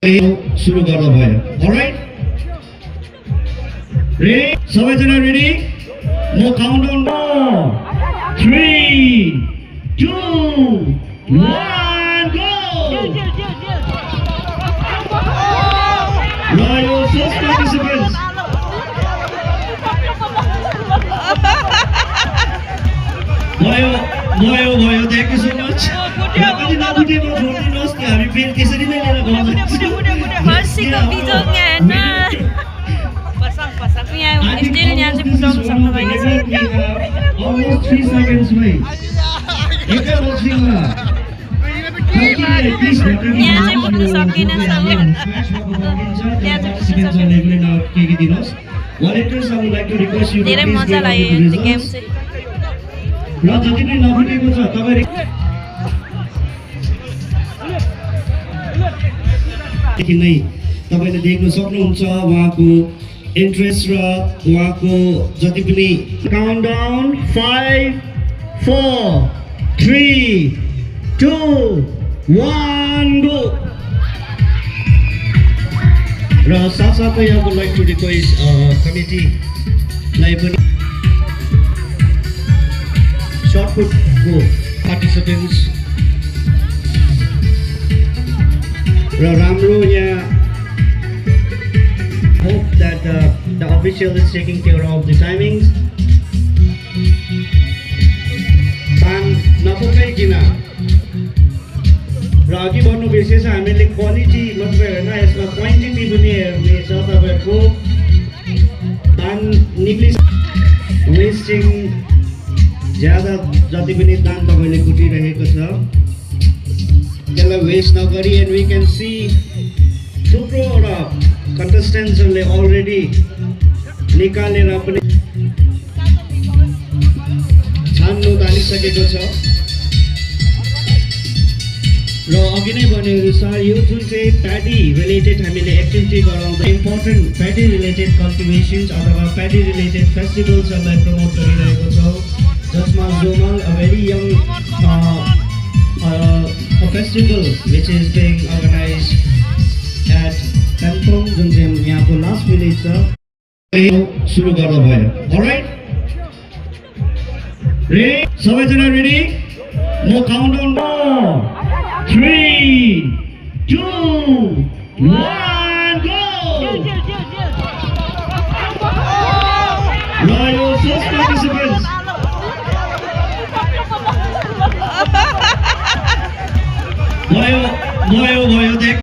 सुरु गर्दा भयो अलराइट रेडी सबैजना रेडी म countdown 3 2 1 go Royal first participants भयो थ्याङ्क यू सो मच कति नबुझेको छोडिदिनुहोस् कि हामी फेरि त्यसरी नै लिएर गउँछौँ हर्षीको बिजोग यहाँ हेर्न pasang यहाँ स्टिल यहाँ चाहिँ बुझाउन सक्नु भएको छ almost 3 seconds मै एकै बक्सिङमा यहाँ चाहिँ बुझ्नु सकिन यहाँ चाहिँ धेरै मजा लाग्यो यो गेम चाहिँ र जति नै नबुझेको छ तपाईहरु देखि नै तपाईले देख्न सक्नुहुन्छ उहाँको इन्ट्रेस्ट र उहाँको जति पनि काउन्टडाउन 5 4 3 2 1 गो र साथसाथै I would like to request कमिटीलाई पनि short put को participants र राम्रो यहाँ hope that the official is taking care of the timings time नपुगैकिन र अघि बढ्नु बिर्सेछ हामीले क्वालिटी मात्रै हैन यसमा क्वान्टिटी पनि हेर्ने छ तपाईहरुको टाइम निक्लिस वेस्टिङ ज्यादा जति पनि दान तपाईले कुटिरहेको छ त्यसलाई वेस्ट नगरी एन्ड वी क्यान सी थुप्रोवटा कन्टेस्टेन्ट्सहरुले अलरेडी निकालेर पनि छान्नु थालिसकेको छ र अघि नै भने अनुसार यो जुन चाहिँ प्याडी रिलेटेड हामीले एक्टिभिटी गराउँदा इम्पोर्टेन्ट प्याडी रिलेटेड कल्टिभेसन्स अथवा प्याडी रिलेटेड फेस्टिभल्सहरुलाई प्रमोट गरिरहेको छौँ जसमा जोमल a very young a festival which is being organized at Kampong जुन चाहिँ यहाँको लास्ट विलेज छ सुरु गर्दा भयो अलराइट रेडी सबैजना रेडी म countdown 3 2 1 go Royal first participants भयो